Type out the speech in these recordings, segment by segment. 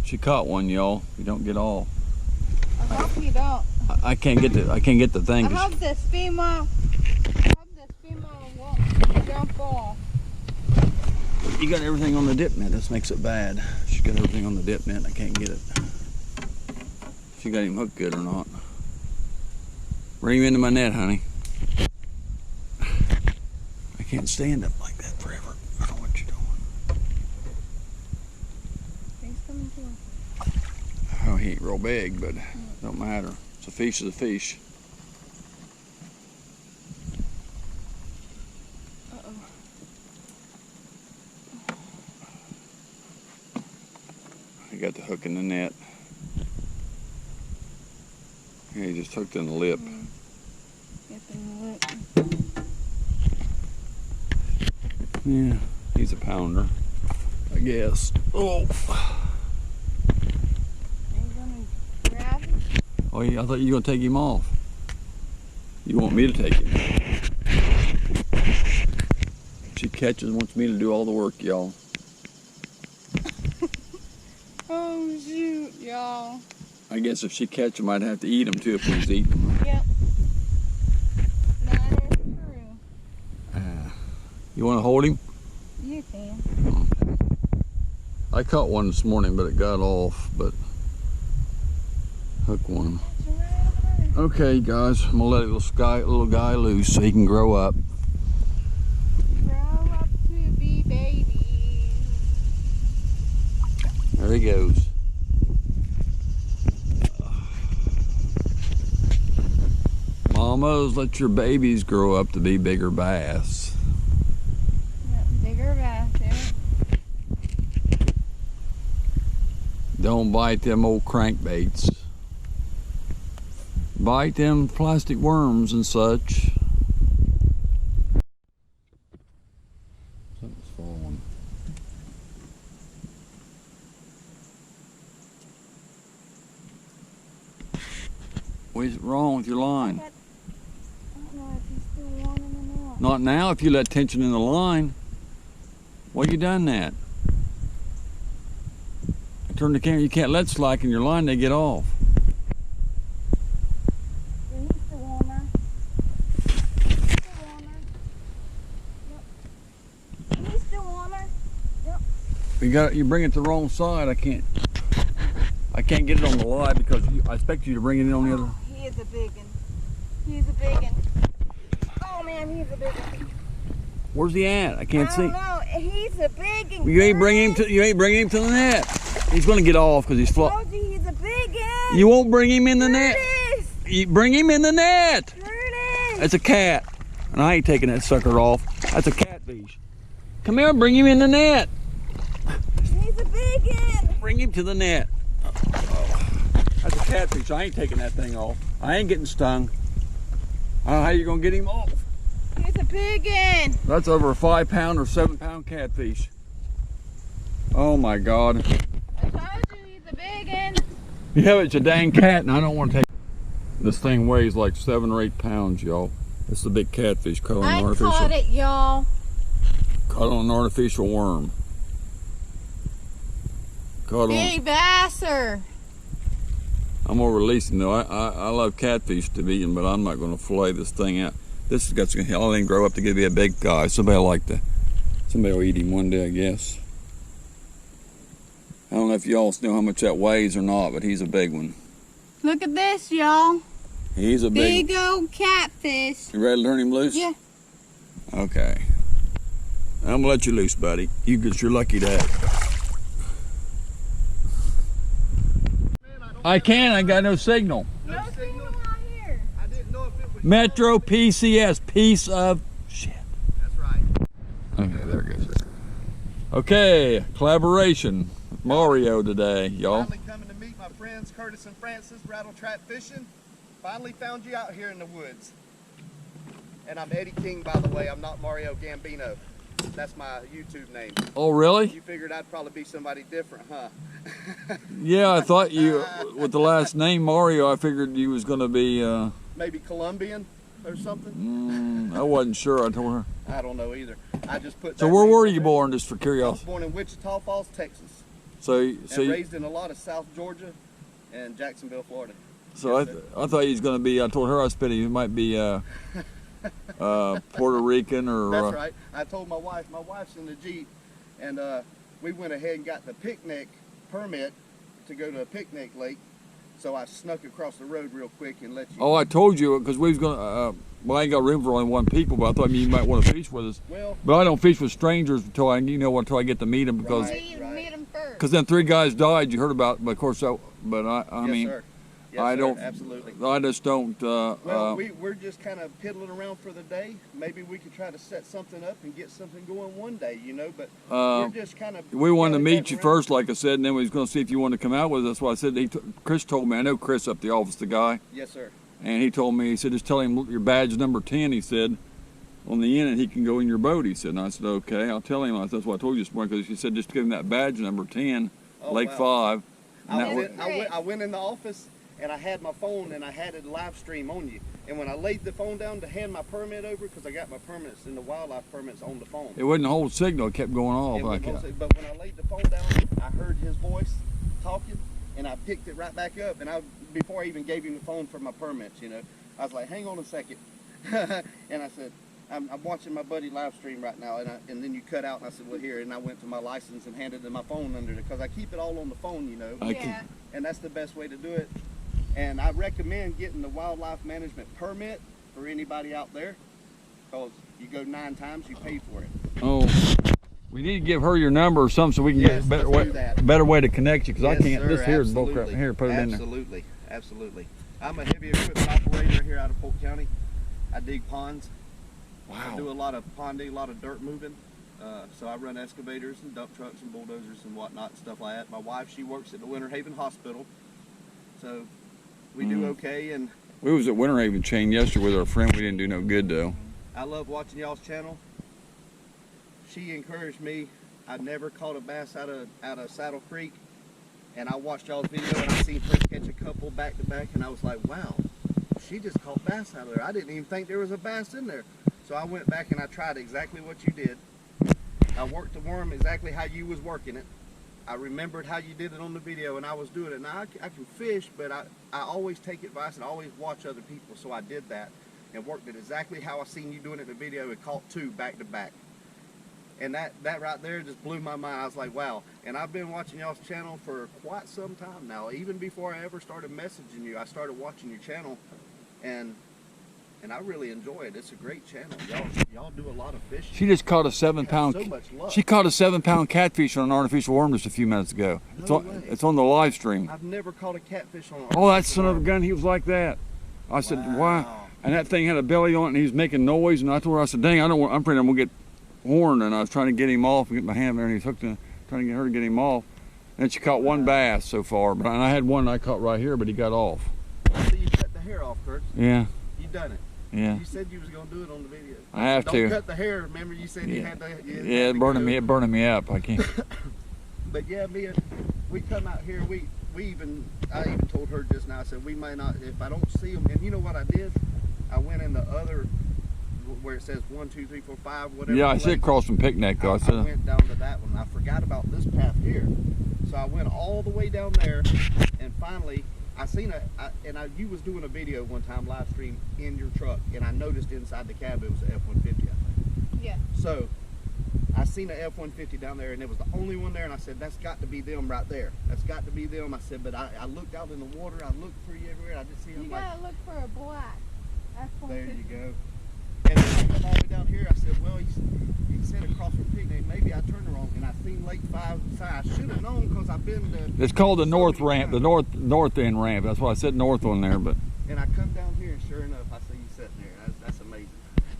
She caught one, y'all. You don't get all. I hope you don't. I can't get the thing. I hope this female won't jump off. You got everything on the dip net. This makes it bad. She got everything on the dip net. I can't get it. She got him hooked good or not. Bring him into my net, honey. I can't stand up like that forever. I don't know what you're doing. He's coming too. Oh, he ain't real big, but don't matter. It's a fish is a fish. Uh-oh. He got the hook in the net. Yeah, he just hooked in the lip. Yep, in the lip. Yeah, he's a pounder, I guess. Oh. Are you gonna grab him? Oh, yeah, I thought you were gonna take him off. You want me to take him? She catches, wants me to do all the work, y'all. Oh shoot, y'all. I guess if she catch him, I'd have to eat him too if we was eating him. Yep. That is true. You want to hold him? You can. Okay. I caught one this morning, but it got off. But hook one. Okay, guys, I'm gonna let little guy loose so he can grow up. Grow up to be baby. There he goes. Mamas, let your babies grow up to be bigger bass. Yep, bigger bass, yeah. Don't bite them old crankbaits. Bite them plastic worms and such. Something's falling. What is wrong with your line? I don't know if he's still wanting or not. Not now if you let tension in the line. Why you done that? I turn the camera, you can't let slack in your line, they get off. Yeah, he's still warmer. Still warmer. Yep. He's still warmer. Yep. You bring it to the wrong side. I can't get it on the live because I expect you to bring it in on the other. He is a big one. He's a big one. Oh man, he's a big one. Where's he at? I can't see. I don't know. He's a big one. You ain't bringing him to the net. He's gonna get off because he's Told you he's a big one. You won't bring him in the net. Curtis. You bring him in the net. Curtis. That's a cat, and I ain't taking that sucker off. That's a catfish. Come here, bring him in the net. He's a big one. Bring him to the net. That's a catfish. I ain't taking that thing off. I ain't getting stung. I don't know how you gonna get him off. He's a big one. That's over a 5 pound or 7 pound catfish. Oh my God. I told you he's a big one. Yeah, it's a dang cat, and I don't want to take. This thing weighs like 7 or 8 pounds, y'all. It's a big catfish caught on an artificial. I caught it, y'all. Caught on an artificial worm. Caught on. Big basser. I'm gonna release him though. I love catfish to be eaten, but I'm not gonna fillet this thing out. This has got to all they grow up to be a big guy. Somebody will eat him one day, I guess. I don't know if y'all know how much that weighs or not, but he's a big one. Look at this, y'all. He's a big old catfish. You ready to turn him loose? Yeah. Okay. I'm gonna let you loose, buddy. You're lucky to have. I can't. I got no signal. No signal out here. I didn't know if it was Metro PCS, piece of shit. That's right. Okay, there it goes. Okay, collaboration with Mario today, y'all. Finally coming to meet my friends Curtis and Francis, rattle trap fishing. Finally found you out here in the woods. And I'm Eddie King, by the way. I'm not Mario Gambino. That's my YouTube name. Oh, really? You figured I'd probably be somebody different, huh? Yeah, I thought you, with the last name Mario, I figured you was going to be... Maybe Colombian or something? I wasn't sure, I told her. I don't know either. I just put So that where name were on you there. born, just for I was curiosity? born in Wichita Falls, Texas. and raised in a lot of South Georgia and Jacksonville, Florida. So Yes, sir. I thought he was going to be. I told her I said he might be Puerto Rican or. That's right. I told my wife. My wife's in the Jeep, and we went ahead and got the picnic permit to go to a picnic lake. So I snuck across the road real quick and let you. Oh, I told you because we was going to. Well, I ain't got room for only one people, but I thought you might want to fish with us. Well, but I don't fish with strangers until I get to meet them because. Meet him first. Because then 3 guys died. You heard about, but of course, I yes, mean, sir. Yes, I sir, don't. Absolutely. I just don't. Well, we're just kind of piddling around for the day. Maybe we could try to set something up and get something going one day, you know. But we're just kind of. We wanted to meet you first, like I said, and then we was going to see if you wanted to come out with us. That's why I said. Chris told me. I know Chris up the office, the guy. Yes, sir. And he told me. He said, just tell him your badge number 10. He said, on the end, and he can go in your boat. He said. And I said, okay, I'll tell him. That's what I told you this morning because he said just give him that badge number 10, Lake wow. 5. And I went in the office. And I had my phone and I had it live stream on you. And when I laid the phone down to hand my permit over, because I got my permits and the wildlife permits on the phone. It wouldn't hold signal. It kept going off. But when I laid the phone down, I heard his voice talking, and I picked it right back up. And before I even gave him the phone for my permits, you know, I was like, hang on a second. And I said, I'm watching my buddy live stream right now. And then you cut out, and I said, well, here. And I went to my license and handed him my phone under it, because I keep it all on the phone, you know. And that's the best way to do it. And I recommend getting the wildlife management permit for anybody out there, because you go 9 times, you pay for it. Oh, we need to give her your number or something so we can get a better way to connect you, because I can't. This here is bullcrap. Here, put it in there. Absolutely, absolutely. I'm a heavy equipment operator here out of Polk County. I dig ponds. Wow. I do a lot of ponding, a lot of dirt moving. So I run excavators and dump trucks and bulldozers and whatnot and stuff like that. My wife, she works at the Winter Haven Hospital. So we do okay. And we was at Winter Haven chain yesterday with our friend. We didn't do no good though. I love watching y'all's channel. She encouraged me. I never caught a bass out of Saddle Creek, and I watched y'all's video and I seen her catch a couple back to back, and I was like, wow, she just caught bass out of there. I didn't even think there was a bass in there. So I went back and I tried exactly what you did. I worked the worm exactly how you was working it. I remembered how you did it on the video, and I was doing it. Now I can fish, but I always take advice and I always watch other people. So I did that and worked it exactly how I seen you doing it in the video. It caught 2 back to back. And that right there just blew my mind. I was like, wow. And I've been watching y'all's channel for quite some time now. Even before I ever started messaging you, I started watching your channel, and I really enjoy it. It's a great channel. Y'all do a lot of fishing. She just caught a 7-pound. So much luck. She caught a 7-pound catfish on an artificial worm just a few minutes ago. It's on the live stream. I've never caught a catfish on. Oh, that son of a gun! He was like that. I said, wow. And that thing had a belly on it, and he was making noise. And I told her, I said, dang, I'm afraid I'm gonna get horned. And I was trying to get him off and get my hand there, and he's hooked in, trying to get her to get him off. And she caught 1 bass so far, but I had one I caught right here, but he got off. So you cut the hair off, Kurt. Yeah. You done it. Yeah. You said you was gonna do it on the video. I have to. Don't cut the hair. Remember, you said you had to. Yeah, it burning me up. I can't. But yeah, we come out here. I even told her just now. I said we may not, if I don't see them. And you know what I did? I went in the other where it says 1, 2, 3, 4, 5, whatever. Yeah, I see it across from Picnic though. I went down to that one. I forgot about this path here, so I went all the way down there, and finally I seen you was doing a video one time live stream in your truck, and I noticed inside the cab it was an F-150, I think. Yeah. So I seen an F-150 down there, and it was the only one there, and I said, that's got to be them right there. That's got to be them. I said, but I looked out in the water, I looked for you everywhere, I just see them. You gotta look for a black F-150. There you go. And then I come all the way down here, I said, well, you said across from Picnic, maybe I turned wrong, and I seen Lake 5 side. I should have known, because I've been to... It's called the north ramp, the north end ramp. That's why I said north on there, but... And I come down here, and sure enough, I see you sitting there. That's amazing.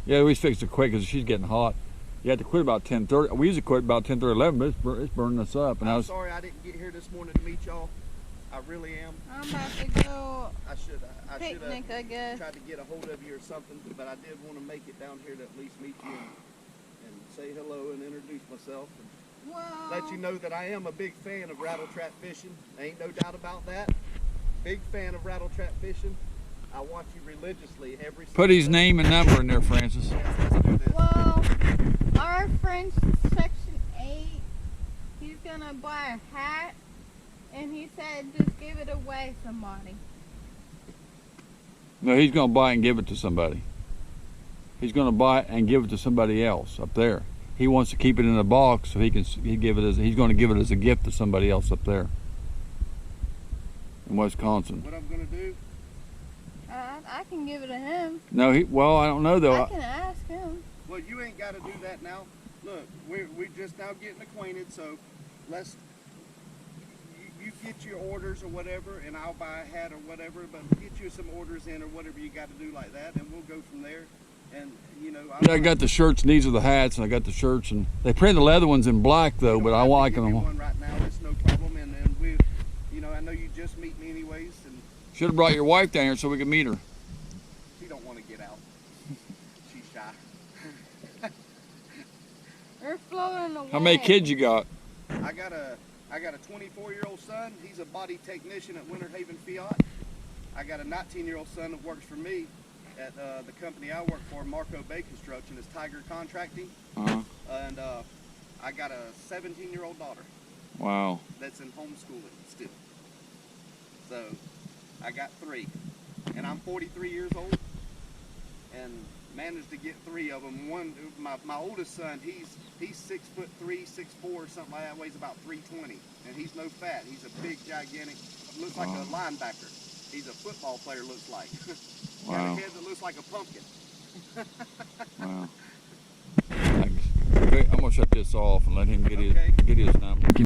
Yeah, we fixed it quick, because she's getting hot. You had to quit about 10:30. We usually quit about 10:30, 11, but it's burning us up. And I'm sorry I didn't get here this morning to meet y'all. I really am. I'm about to go I should picnic, I guess. Tried to get a hold of you or something, but I did want to make it down here to at least meet you and say hello and introduce myself. And Well, let you know that I am a big fan of rattle trap fishing. Ain't no doubt about that. Big fan of rattle trap fishing. I watch you religiously every put his name and number in there, Francis. Yes, let's do this. well, our friend section 8, he's got gonna buy a hat, and he said just give it away to somebody. No, he's going to buy it and give it to somebody. He's going to buy it and give it to somebody else up there. He wants to keep it in a box so he's going to give it as a gift to somebody else up there in Wisconsin. What I'm gonna do? I can give it to him. No, well, I don't know though. I can ask him. Well, you ain't got to do that now. Look, we're just now getting acquainted, so let's. You get your orders or whatever, and I'll buy a hat or whatever. But get you some orders in or whatever you got to do like that, and we'll go from there. And you know, Yeah, I got the shirts, and these are the hats, and I got the shirts, and they print the leather ones in black though, but I like them. One right now, it's no problem. And then we, you know, I know you just meet me anyways, and Should have brought your wife down here so we could meet her. she don't want to get out. She's shy. We're floating away. How many kids you got? I got a 24-year-old son. He's a body technician at Winter Haven Fiat. I got a 19-year-old son that works for me at the company I work for, Marco Bay Construction, is Tiger Contracting. Uh-huh. And I got a 17-year-old daughter Wow. that's in homeschooling still. So I got 3. And I'm 43 years old and managed to get 3 of them. One, my oldest son, he's 6'3", 6'4", something like that, weighs about 320. And he's no fat. He's a big, gigantic, looks like a linebacker. He's a football player, looks like. Got Wow. a head that looks like a pumpkin. Wow. Thanks. Okay, I'm gonna shut this off and let him get Okay. his number.